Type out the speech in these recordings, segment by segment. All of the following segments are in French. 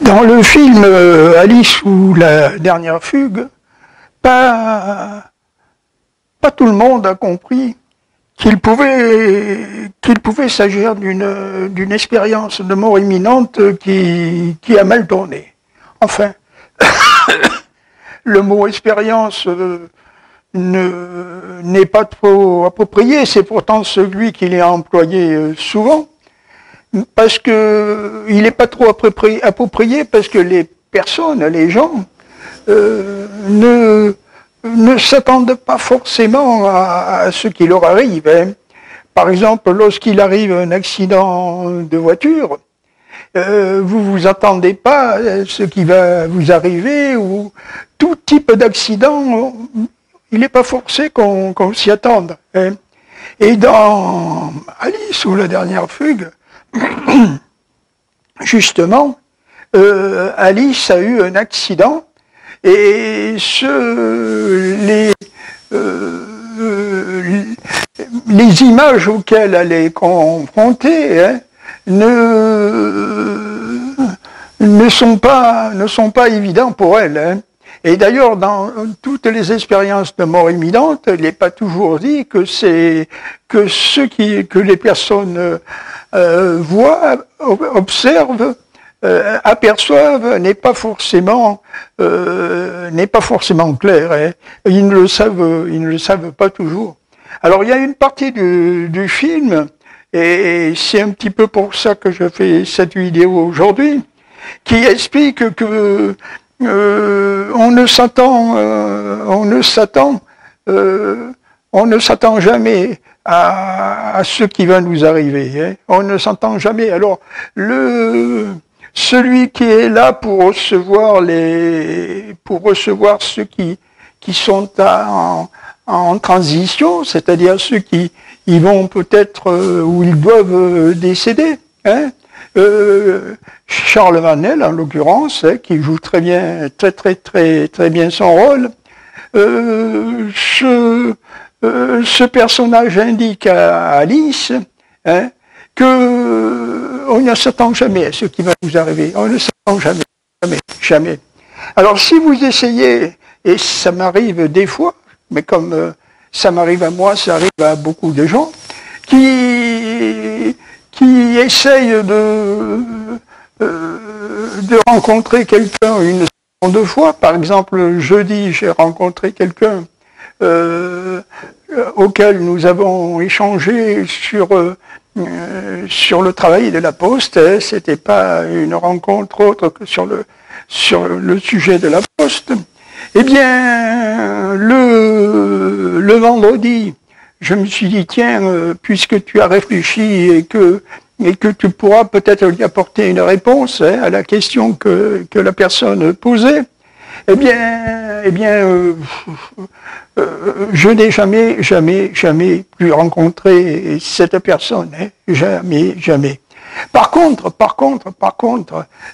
Dans le film Alice ou la dernière fugue, pas tout le monde a compris qu'il pouvait s'agir d'une expérience de mort imminente qui a mal tourné. Enfin, le mot expérience n'est pas trop approprié, c'est pourtant celui qu'il est employé souvent, parce que il n'est pas trop approprié parce que les personnes, les gens, ne s'attendent pas forcément à ce qui leur arrive. Hein. Par exemple, lorsqu'il arrive un accident de voiture, vous vous attendez pas à ce qui va vous arriver, ou tout type d'accident, il n'est pas forcé qu'on s'y attende. Hein. Et dans Alice ou la dernière fugue, justement, Alice a eu un accident et les images auxquelles elle est confrontée hein, ne sont pas évidentes pour elle. Hein. Et d'ailleurs, dans toutes les expériences de mort imminente, il n'est pas toujours dit que que les personnes voient, observent, aperçoivent n'est pas forcément clair. Hein. Ils ne le savent pas toujours. Alors il y a une partie du film, et c'est un petit peu pour ça que je fais cette vidéo aujourd'hui, qui explique que on ne s'attend jamais à ce qui va nous arriver. Hein. On ne s'attend jamais. Alors celui qui est là pour recevoir ceux qui sont en transition, c'est-à-dire ceux qui vont peut-être où ils doivent décéder. Hein. Charles Vanel, en l'occurrence, hein, qui joue très bien son rôle. Ce personnage indique à Alice hein, que on ne s'attend jamais à ce qui va nous arriver. On ne s'attend jamais. Alors si vous essayez, et ça m'arrive des fois, mais comme ça m'arrive à moi, ça arrive à beaucoup de gens, qui essayent de rencontrer quelqu'un une seconde fois. Par exemple, jeudi, j'ai rencontré quelqu'un auquel nous avons échangé sur le travail de la Poste. C'était pas une rencontre autre que sur le sujet de la Poste. Eh bien, le vendredi, je me suis dit, tiens, puisque tu as réfléchi et que tu pourras peut-être lui apporter une réponse hein, à la question que la personne posait, eh bien, je n'ai jamais plus rencontré cette personne, hein, jamais. Par contre,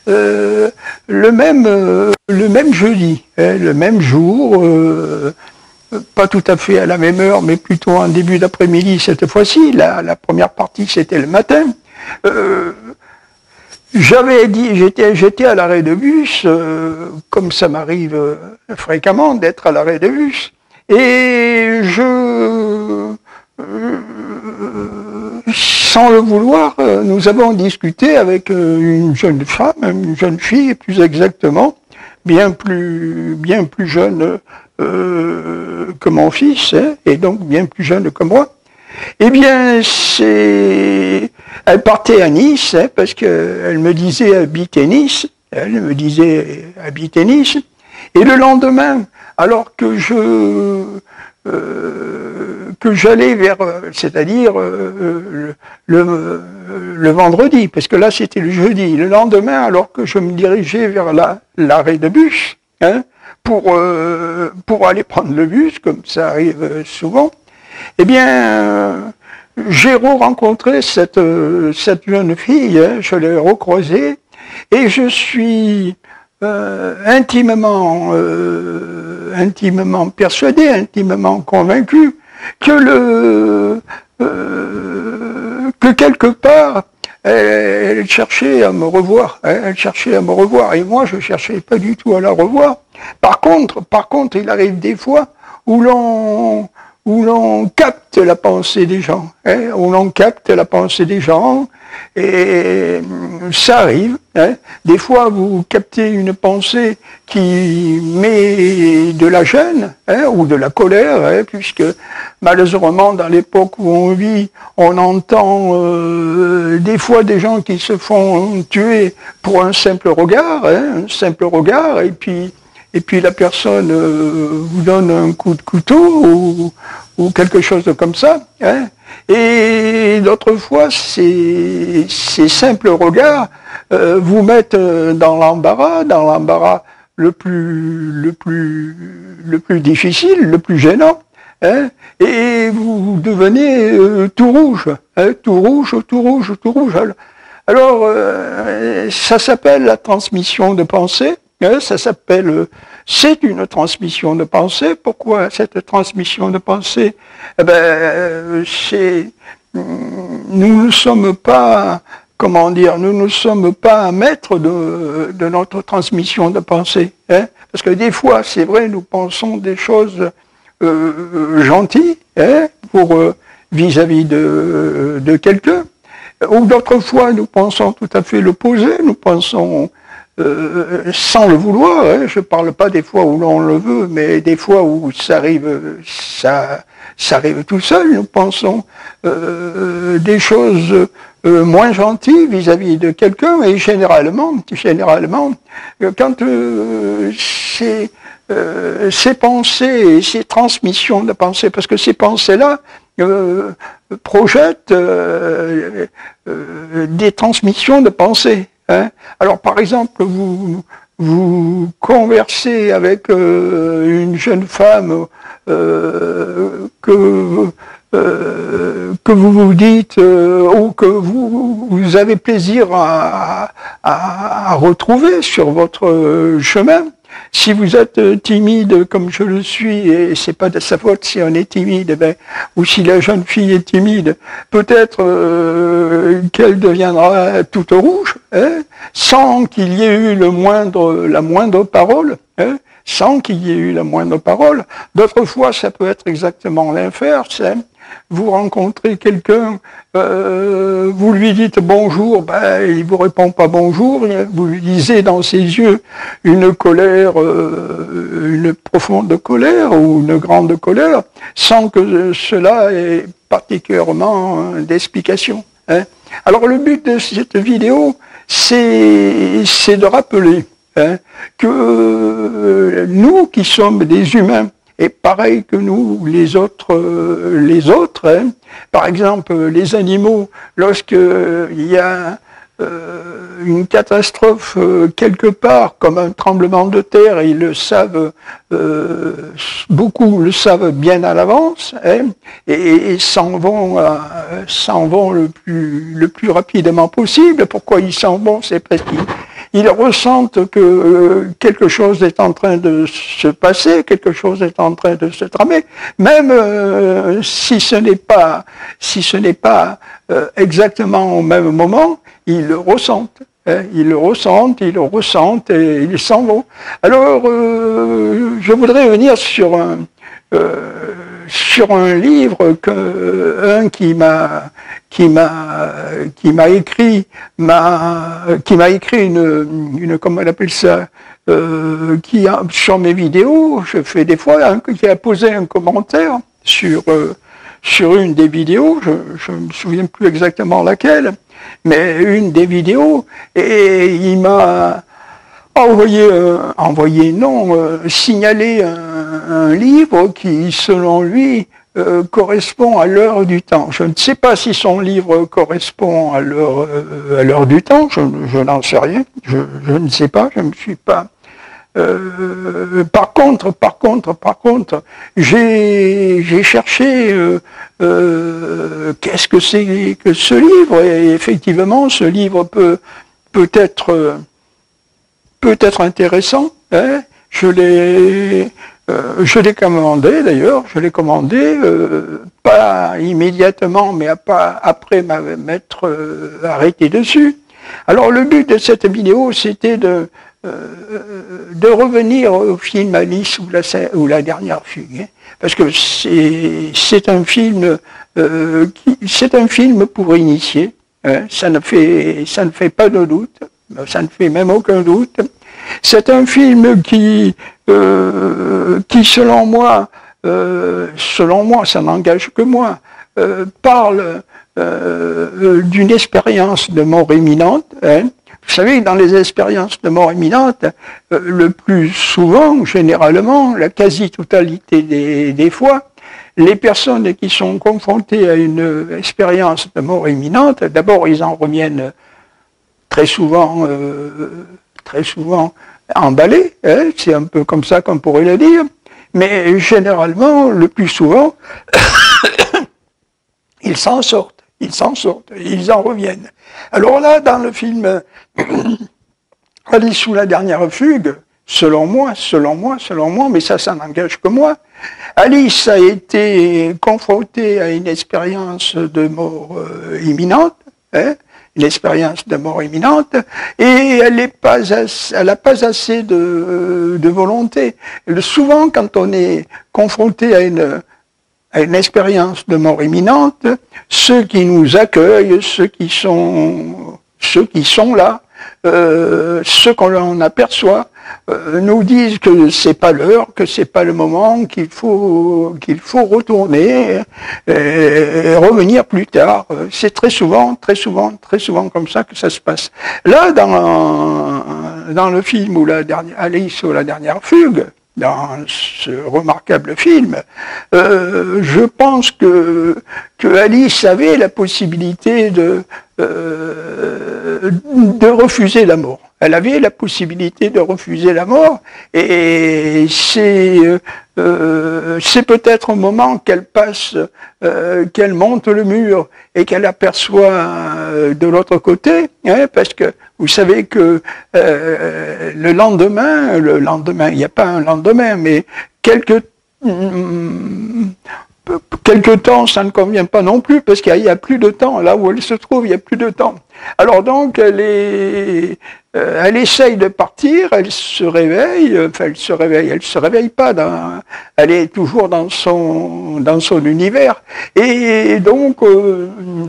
le même jeudi, hein, le même jour, pas tout à fait à la même heure, mais plutôt en début d'après-midi cette fois-ci, la première partie c'était le matin, j'étais à l'arrêt de bus, comme ça m'arrive fréquemment d'être à l'arrêt de bus, et sans le vouloir, nous avons discuté avec une jeune fille plus exactement, bien plus jeune que mon fils, hein, et donc bien plus jeune que moi. Eh bien, elle partait à Nice, hein, parce qu'elle me disait habiter Nice, et le lendemain, alors que j'allais vers, c'est-à-dire le vendredi, parce que là c'était le jeudi, le lendemain, alors que je me dirigeais vers l'arrêt de bus, hein, pour aller prendre le bus, comme ça arrive souvent, eh bien, j'ai rencontré cette jeune fille, hein, je l'ai recroisée, et je suis intimement persuadé, intimement convaincu que quelque part, elle cherchait à me revoir, hein, elle cherchait à me revoir, et moi je cherchais pas du tout à la revoir. Par contre, il arrive des fois où l'on capte la pensée des gens, hein, où l'on capte la pensée des gens, et ça arrive. Hein. Des fois, vous captez une pensée qui met de la gêne, hein, ou de la colère, hein, puisque malheureusement, dans l'époque où on vit, on entend des fois des gens qui se font tuer pour un simple regard, hein, et puis la personne vous donne un coup de couteau ou quelque chose comme ça. Hein. Et d'autres fois, ces simples regards vous mettent dans l'embarras le plus difficile, le plus gênant. Hein, et vous devenez tout rouge, hein, tout rouge. Alors, ça s'appelle la transmission de pensée. Ça s'appelle, c'est une transmission de pensée. Pourquoi cette transmission de pensée? Eh ben, nous ne sommes pas, comment dire, nous ne sommes pas maîtres de notre transmission de pensée. Hein, parce que des fois, c'est vrai, nous pensons des choses gentilles, hein, pour vis-à-vis de quelqu'un. Ou d'autres fois, nous pensons tout à fait l'opposé. Nous pensons sans le vouloir, hein, je parle pas des fois où l'on le veut, mais des fois où ça arrive tout seul. Nous pensons des choses moins gentilles vis-à-vis de quelqu'un, et généralement, quand ces pensées, ces transmissions de pensées, parce que ces pensées-là projettent des transmissions de pensées. Hein. Alors, par exemple, vous conversez avec une jeune femme que vous vous dites ou que vous avez plaisir à retrouver sur votre chemin. Si vous êtes timide comme je le suis, et c'est pas de sa faute si on est timide, ben, ou si la jeune fille est timide, peut-être qu'elle deviendra toute rouge, hein, sans qu'il y ait eu la moindre parole, hein, sans qu'il y ait eu la moindre parole. D'autres fois, ça peut être exactement l'inverse. Hein. Vous rencontrez quelqu'un, vous lui dites bonjour, ben, il vous répond pas bonjour, vous lui lisez dans ses yeux une colère, une profonde colère ou une grande colère, sans que cela ait particulièrement d'explication. Hein. Alors le but de cette vidéo, c'est de rappeler, hein, que nous qui sommes des humains, et pareil que nous, les autres, hein. Par exemple, les animaux, lorsqu'il y a une catastrophe quelque part, comme un tremblement de terre, ils le savent, beaucoup le savent bien à l'avance, hein, et s'en vont le plus rapidement possible. Pourquoi ils s'en vont? C'est parce qu'ils ressentent que quelque chose est en train de se passer, quelque chose est en train de se tramer, même si ce n'est pas exactement au même moment, ils le ressentent. Hein, ils le ressentent et ils s'en vont. Alors, je voudrais venir sur un livre qui m'a écrit une comment on appelle ça, sur mes vidéos, je fais des fois, hein, qui a posé un commentaire sur une des vidéos, je me souviens plus exactement laquelle, mais une des vidéos, et il m'a signalé un livre qui, selon lui, correspond à l'heure du temps. Je ne sais pas si son livre correspond à l'heure du temps, je n'en sais rien, je ne sais pas, je ne me suis pas... Par contre, j'ai cherché qu'est-ce que c'est que ce livre, et effectivement, ce livre peut être intéressant. Hein. Je l'ai Je l'ai commandé d'ailleurs, je l'ai commandé pas immédiatement, mais pas après m'être arrêté dessus. Alors le but de cette vidéo, c'était de revenir au film Alice ou la dernière fugue, hein, parce que c'est un film c'est un film pour initier, hein, ça ne fait pas de doute, ça ne fait même aucun doute. C'est un film qui selon moi, ça n'engage que moi, parle d'une expérience de mort imminente. Hein. Vous savez, dans les expériences de mort imminente, le plus souvent, généralement, la quasi-totalité des fois, les personnes qui sont confrontées à une expérience de mort imminente, d'abord, ils en reviennent très souvent emballés, hein, c'est un peu comme ça qu'on pourrait le dire, mais généralement, le plus souvent, ils s'en sortent, ils en reviennent. Alors là, dans le film Alice ou la dernière fugue, selon moi, mais ça n'engage que moi, Alice a été confrontée à une expérience de mort imminente, hein, une expérience de mort imminente, et elle n'a pas assez de volonté. Souvent, quand on est confronté à une expérience de mort imminente, ceux qui nous accueillent, ceux qui sont là, ceux qu'on aperçoit, nous disent que c'est pas l'heure, que c'est pas le moment, qu'il faut retourner et revenir plus tard. C'est très souvent comme ça que ça se passe. Là, dans le film Alice ou la dernière fugue, dans ce remarquable film, je pense que Alice avait la possibilité de refuser la mort. Elle avait la possibilité de refuser la mort, et c'est peut-être au moment qu'elle passe, qu'elle monte le mur et qu'elle aperçoit de l'autre côté, hein, parce que vous savez que le lendemain, il n'y a pas un lendemain, mais quelque temps, ça ne convient pas non plus, parce qu'il n'y a plus de temps. Là où elle se trouve, il n'y a plus de temps. Alors donc, elle essaye de partir, elle se réveille pas, elle est toujours dans son univers. Et donc,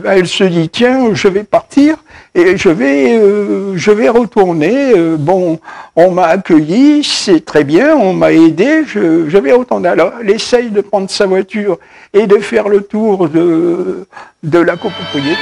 elle se dit, tiens, je vais partir, et je vais retourner. Bon, on m'a accueilli, c'est très bien, on m'a aidé, je vais retourner. Alors, elle essaye de prendre sa voiture et de faire le tour de la copropriété.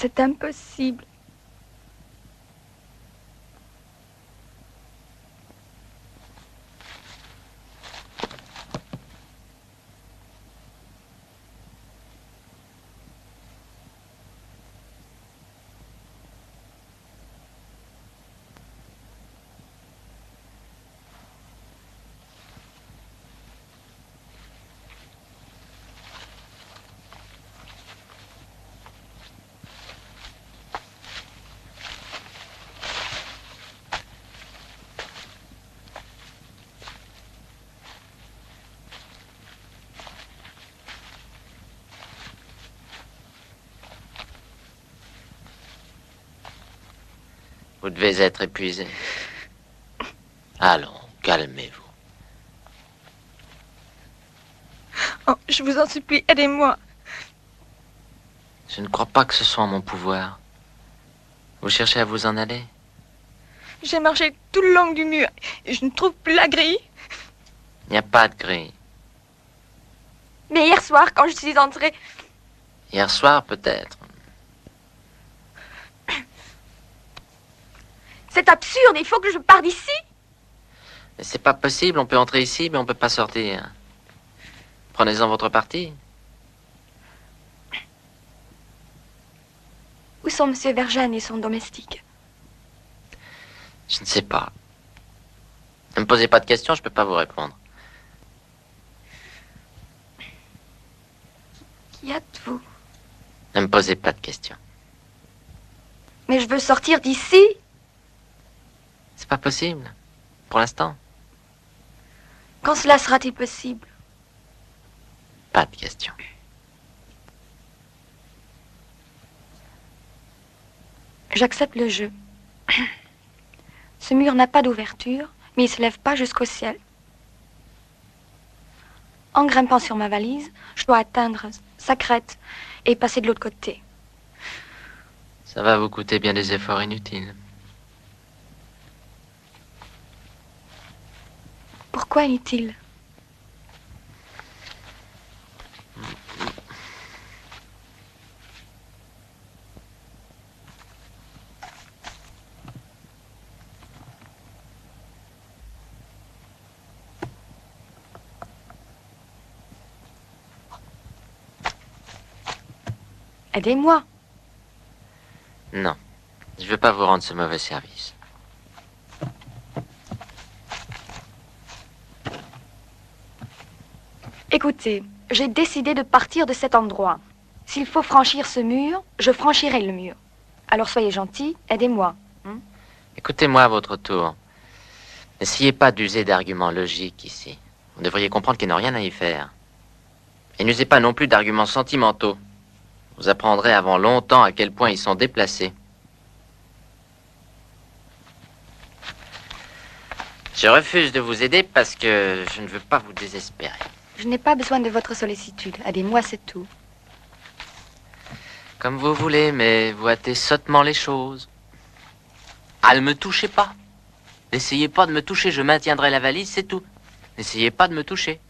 C'est impossible. Vous devez être épuisé. Allons, calmez-vous. Oh, je vous en supplie, aidez-moi. Je ne crois pas que ce soit en mon pouvoir. Vous cherchez à vous en aller? J'ai marché tout le long du mur et je ne trouve plus la grille. Il n'y a pas de grille. Mais hier soir, quand je suis entrée... Hier soir, peut-être. C'est absurde, il faut que je parte d'ici. Mais c'est pas possible, on peut entrer ici, mais on peut pas sortir. Prenez-en votre parti. Où sont Monsieur Vergène et son domestique? Je ne sais pas. Ne me posez pas de questions, je peux pas vous répondre. Qui êtes-vous? Ne me posez pas de questions. Mais je veux sortir d'ici. C'est pas possible. Pour l'instant. Quand cela sera-t-il possible? Pas de questions. J'accepte le jeu. Ce mur n'a pas d'ouverture, mais il ne se lève pas jusqu'au ciel. En grimpant sur ma valise, je dois atteindre sa crête et passer de l'autre côté. Ça va vous coûter bien des efforts inutiles. Pourquoi inutile? Aidez-moi. Non. Je veux pas vous rendre ce mauvais service. Écoutez, j'ai décidé de partir de cet endroit. S'il faut franchir ce mur, je franchirai le mur. Alors soyez gentil, aidez-moi. Écoutez-moi à votre tour. N'essayez pas d'user d'arguments logiques ici. Vous devriez comprendre qu'il n'y a rien à y faire. Et n'usez pas non plus d'arguments sentimentaux. Vous apprendrez avant longtemps à quel point ils sont déplacés. Je refuse de vous aider parce que je ne veux pas vous désespérer. Je n'ai pas besoin de votre sollicitude. Aidez-moi, c'est tout. Comme vous voulez, mais vous hâtez sottement les choses. Ah, ne me touchez pas. N'essayez pas de me toucher, je maintiendrai la valise, c'est tout. N'essayez pas de me toucher.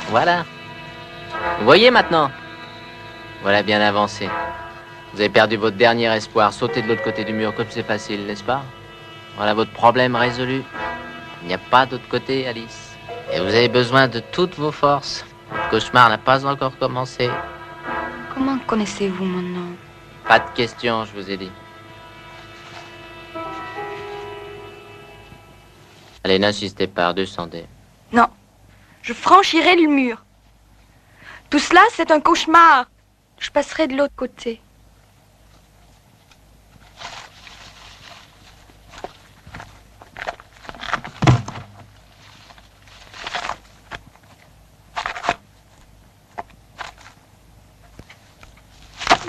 Voilà. Vous voyez maintenant? Voilà bien avancé. Vous avez perdu votre dernier espoir. Sautez de l'autre côté du mur comme c'est facile, n'est-ce pas? Voilà votre problème résolu. Il n'y a pas d'autre côté, Alice. Et vous avez besoin de toutes vos forces. Le cauchemar n'a pas encore commencé. Comment connaissez-vous mon nom? Pas de questions, je vous ai dit. Allez, n'insistez pas, descendez. Non, je franchirai le mur. Tout cela, c'est un cauchemar. Je passerai de l'autre côté.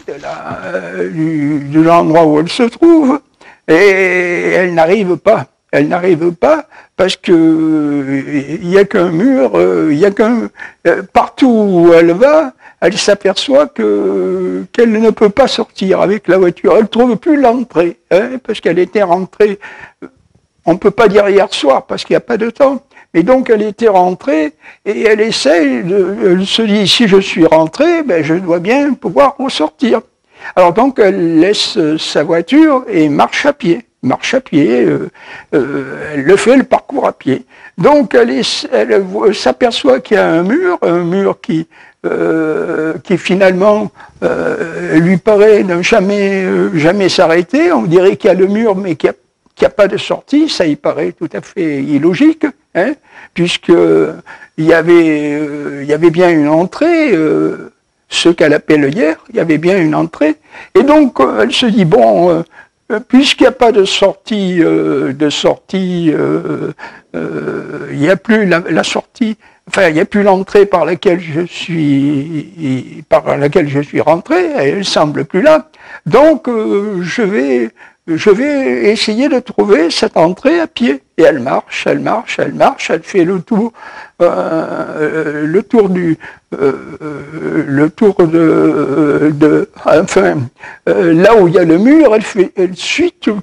De l'endroit où elle se trouve, et elle n'arrive pas. Elle n'arrive pas parce que il y a qu'un mur, il y a qu'un partout où elle va, elle s'aperçoit qu'elle ne peut pas sortir avec la voiture. Elle trouve plus l'entrée, hein, parce qu'elle était rentrée. On peut pas dire hier soir parce qu'il n'y a pas de temps. Et donc elle était rentrée et elle essaye elle se dit si je suis rentrée, ben je dois bien pouvoir ressortir. Alors donc elle laisse sa voiture et marche à pied. Elle le fait le parcours à pied. Donc elle s'aperçoit qu'il y a un mur qui finalement lui paraît ne jamais s'arrêter. On dirait qu'il y a le mur, mais qu'il n'y a qu'il n'y a pas de sortie, ça y paraît tout à fait illogique, hein, puisque il y avait bien une entrée, ce qu'elle appelle hier, il y avait bien une entrée, et donc elle se dit bon, puisqu'il n'y a pas de sortie, il n'y a plus la sortie. Enfin, il n'y a plus l'entrée par laquelle je suis rentré, elle semble plus là. Donc, je vais essayer de trouver cette entrée à pied. Et elle marche, elle fait le tour là où il y a le mur, elle suit tout le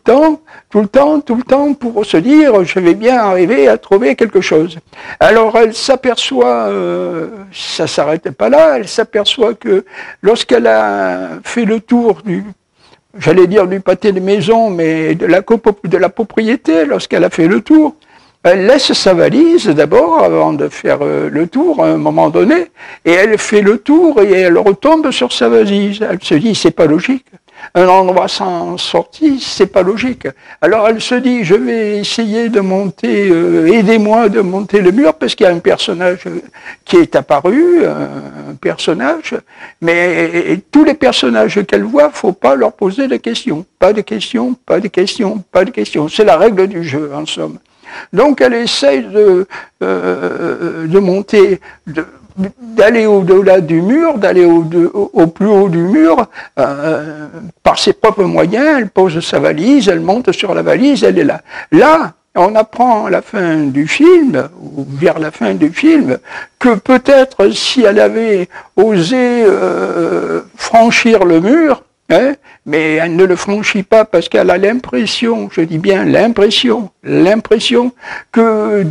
temps pour se dire, je vais bien arriver à trouver quelque chose. Alors elle s'aperçoit, ça s'arrête pas là, elle s'aperçoit que lorsqu'elle a fait le tour j'allais dire du pâté de maison, mais de la propriété, lorsqu'elle a fait le tour, elle laisse sa valise d'abord avant de faire le tour à un moment donné, et elle fait le tour et elle retombe sur sa valise. Elle se dit, c'est pas logique. Un endroit sans sortie, c'est pas logique. Alors elle se dit, je vais essayer de monter, aidez-moi de monter le mur, parce qu'il y a un personnage qui est apparu, un personnage, mais tous les personnages qu'elle voit, faut pas leur poser de questions. Pas de questions, pas de questions, pas de questions. C'est la règle du jeu, en somme. Donc elle essaye de monter, d'aller au-delà du mur, d'aller au plus haut du mur, par ses propres moyens. Elle pose sa valise, elle monte sur la valise, elle est là. Là, on apprend à la fin du film, ou vers la fin du film, que peut-être si elle avait osé franchir le mur, hein, mais elle ne le franchit pas parce qu'elle a l'impression, je dis bien l'impression que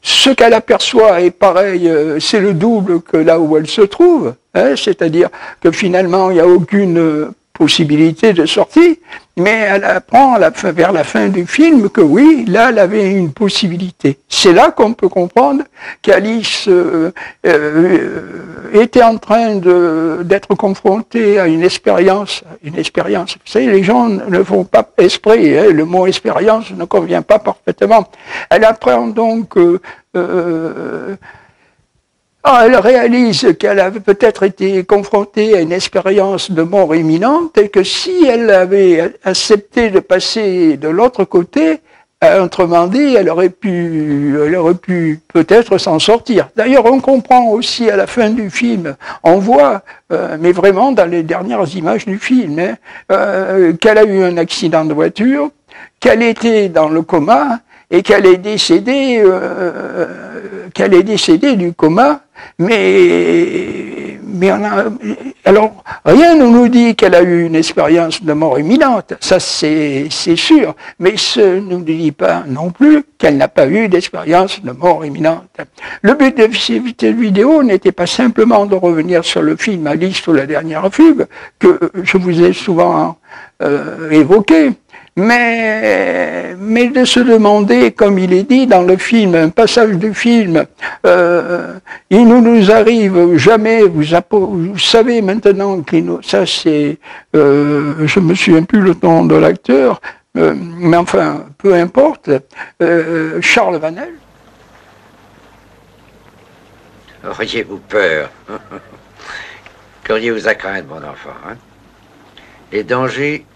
ce qu'elle aperçoit est pareil, c'est le double que là où elle se trouve, hein, c'est-à-dire que finalement il n'y a aucune possibilité de sortie, mais elle apprend vers la fin du film que oui, là elle avait une possibilité. C'est là qu'on peut comprendre qu'Alice était en train d'être confrontée à une expérience. Vous savez, les gens ne font pas esprit, hein, le mot expérience ne convient pas parfaitement. Elle apprend donc elle réalise qu'elle avait peut-être été confrontée à une expérience de mort imminente et que si elle avait accepté de passer de l'autre côté, autrement dit, elle aurait pu peut-être s'en sortir. D'ailleurs, on comprend aussi à la fin du film, on voit, mais vraiment dans les dernières images du film, hein, qu'elle a eu un accident de voiture, qu'elle était dans le coma et qu'elle est décédée du coma, mais alors rien ne nous dit qu'elle a eu une expérience de mort imminente, ça c'est sûr, mais ce ne nous dit pas non plus qu'elle n'a pas eu d'expérience de mort imminente. Le but de cette vidéo n'était pas simplement de revenir sur le film Alice ou la dernière fugue, que je vous ai souvent évoqué, mais de se demander, comme il est dit dans le film, un passage du film, il ne nous arrive jamais, vous savez maintenant, ça c'est, je me souviens plus le nom de l'acteur, mais enfin, peu importe, Charles Vanel. Auriez-vous peur? Qu'auriez-vous à craindre, mon enfant, hein? Les dangers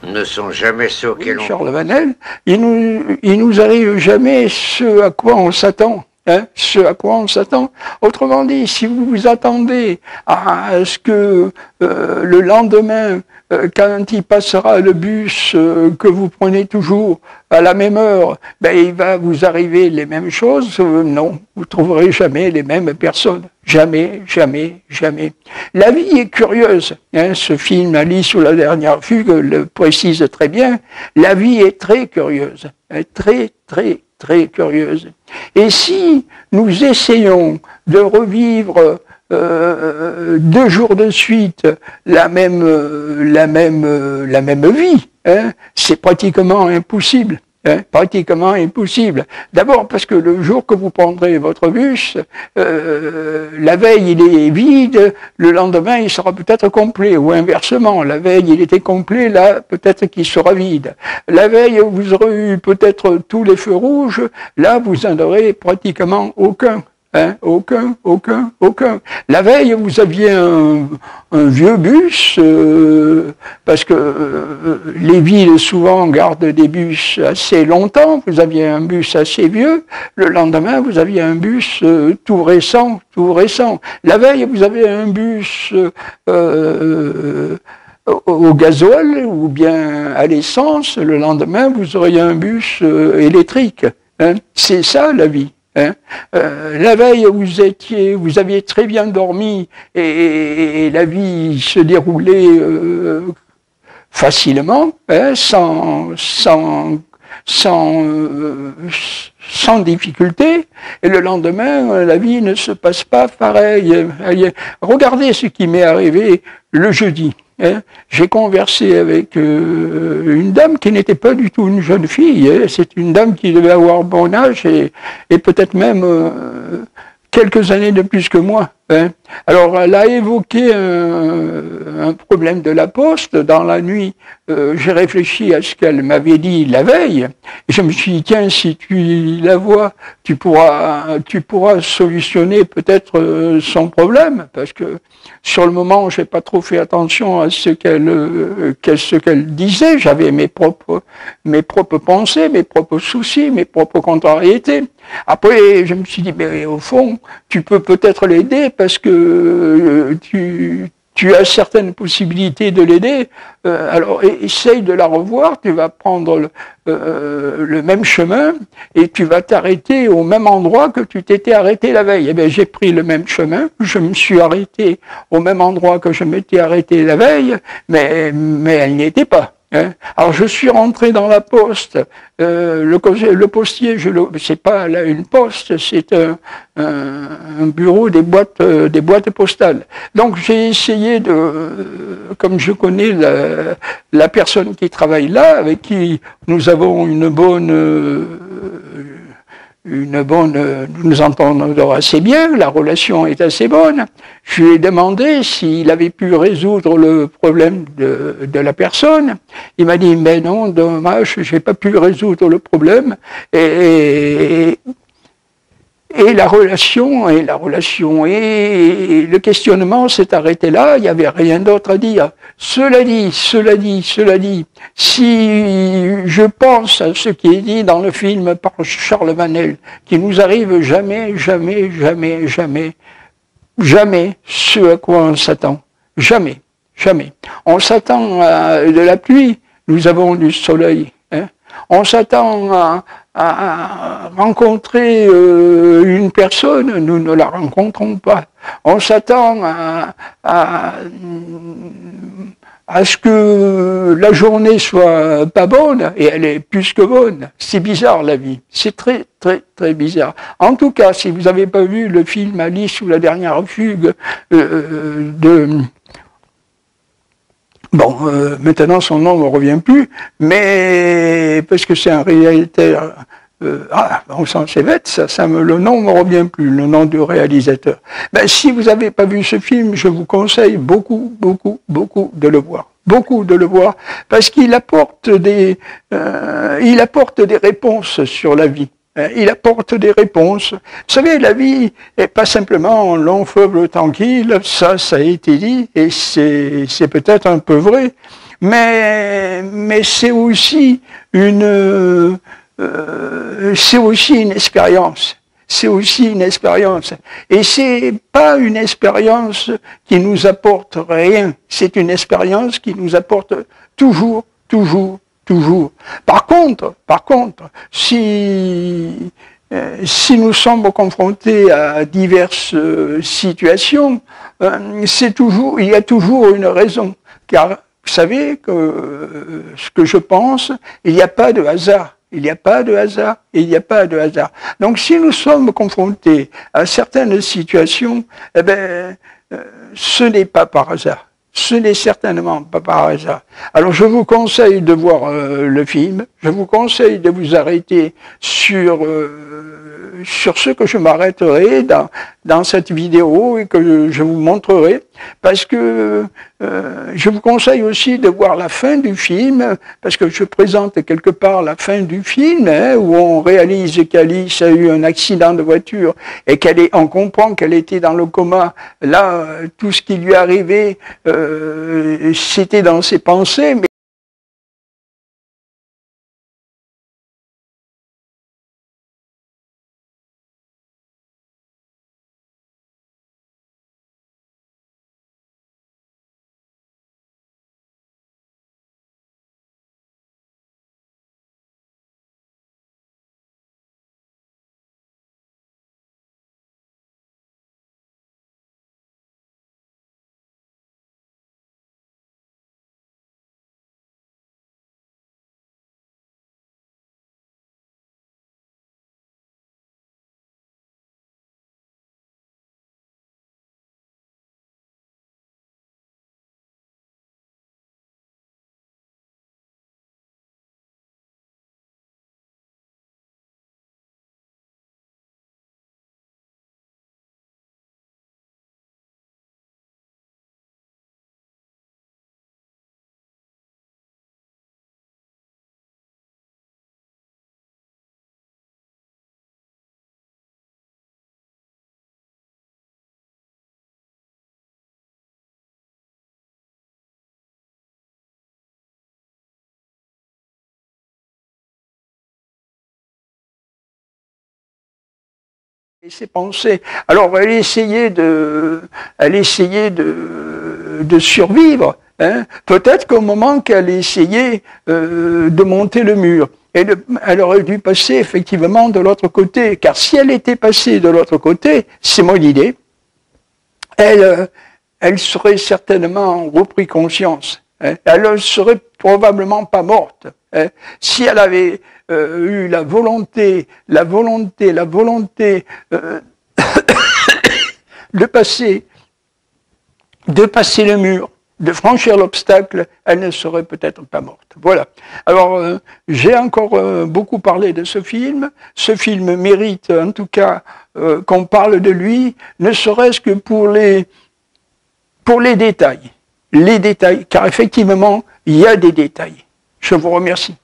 ne sont jamais ceux auxquels Charles Vanel, il nous arrive jamais ce à quoi on s'attend. Hein, ce à quoi on s'attend. Autrement dit, si vous vous attendez à ce que le lendemain, quand il passera le bus que vous prenez toujours à la même heure, ben il va vous arriver les mêmes choses, non, vous trouverez jamais les mêmes personnes. Jamais, jamais, jamais. La vie est curieuse. Hein, ce film Alice ou la dernière fugue le précise très bien. La vie est très curieuse. Très, très, très curieuse. Et si nous essayons de revivre 2 jours de suite la même vie, hein, c'est pratiquement impossible. Pratiquement impossible. D'abord parce que le jour que vous prendrez votre bus, la veille il est vide, le lendemain il sera peut-être complet, ou inversement, la veille il était complet, là peut-être qu'il sera vide. La veille vous aurez eu peut-être tous les feux rouges, là vous en aurez pratiquement aucun. Aucun. La veille, vous aviez un vieux bus, parce que les villes souvent gardent des bus assez longtemps. Vous aviez un bus assez vieux. Le lendemain, vous aviez un bus tout récent. La veille, vous avez un bus au gasoil ou bien à l'essence. Le lendemain, vous auriez un bus électrique. C'est ça la vie. La veille, vous aviez très bien dormi et la vie se déroulait facilement, sans difficulté, et le lendemain, la vie ne se passe pas pareil. Regardez ce qui m'est arrivé le jeudi. J'ai conversé avec une dame qui n'était pas du tout une jeune fille. C'est une dame qui devait avoir bon âge et peut-être même quelques années de plus que moi. Alors, elle a évoqué un problème de la poste. Dans la nuit, j'ai réfléchi à ce qu'elle m'avait dit la veille. Et je me suis dit, tiens, si tu la vois, tu pourras solutionner peut-être son problème. Parce que sur le moment, j'ai pas trop fait attention à ce qu'elle disait. J'avais mes propres pensées, mes propres soucis, mes propres contrariétés. Après, je me suis dit, mais au fond, tu peux peut-être l'aider parce que tu as certaines possibilités de l'aider. Alors, essaye de la revoir. Tu vas prendre le même chemin et tu vas t'arrêter au même endroit que tu t'étais arrêté la veille. Eh bien, j'ai pris le même chemin. Je me suis arrêté au même endroit que je m'étais arrêté la veille, mais elle n'y était pas. Alors je suis rentré dans la poste, le postier, c'est pas là une poste, c'est un bureau des boîtes postales. Donc j'ai essayé comme je connais la personne qui travaille là, avec qui nous avons nous nous entendons assez bien, la relation est assez bonne. Je lui ai demandé s'il avait pu résoudre le problème de la personne. Il m'a dit, mais non, dommage, j'ai pas pu résoudre le problème. Et la relation, et le questionnement s'est arrêté là, il n'y avait rien d'autre à dire. Cela dit, si je pense à ce qui est dit dans le film par Charles Vanel, qui nous arrive jamais ce à quoi on s'attend. Jamais. On s'attend à de la pluie, nous avons du soleil. On s'attend à rencontrer une personne, nous ne la rencontrons pas. On s'attend à ce que la journée soit pas bonne, et elle est plus que bonne. C'est bizarre la vie, c'est très bizarre. En tout cas, si vous n'avez pas vu le film Alice ou la dernière fugue maintenant son nom ne me revient plus, mais parce que c'est un réalisateur. On s'en sait bête, le nom ne me revient plus, le nom du réalisateur. Si vous n'avez pas vu ce film, je vous conseille beaucoup de le voir. Beaucoup de le voir, parce qu'il apporte des réponses sur la vie. Il apporte des réponses. Vous savez, la vie n'est pas simplement un long fleuve tranquille, ça a été dit, et c'est peut-être un peu vrai, mais c'est aussi une expérience. C'est aussi une expérience. Et c'est pas une expérience qui nous apporte rien. C'est une expérience qui nous apporte toujours. Par contre, si nous sommes confrontés à diverses situations, il y a toujours une raison. Car vous savez que ce que je pense, il n'y a pas de hasard. Donc si nous sommes confrontés à certaines situations, ce n'est pas par hasard. ce n'est certainement pas par hasard. Alors je vous conseille de voir le film, je vous conseille de vous arrêter sur ce que je m'arrêterai dans cette vidéo et que je vous montrerai, parce que je vous conseille aussi de voir la fin du film, parce que je présente quelque part la fin du film, hein, où on réalise qu'Alice a eu un accident de voiture et on comprend qu'elle était dans le coma. Là, tout ce qui lui arrivait, c'était dans ses pensées, mais et ses pensées. Alors elle essayait de survivre. Hein. Peut-être qu'au moment qu'elle essayait de monter le mur, elle aurait dû passer effectivement de l'autre côté. Car si elle était passée de l'autre côté, c'est mon idée, elle serait certainement repris conscience. Hein. Elle ne serait probablement pas morte. Hein. Si elle avait eu la volonté de passer le mur, de franchir l'obstacle, elle ne serait peut-être pas morte. Voilà. Alors, j'ai encore beaucoup parlé de ce film. Ce film mérite, en tout cas, qu'on parle de lui, ne serait-ce que pour les détails. Les détails, car effectivement, il y a des détails. Je vous remercie.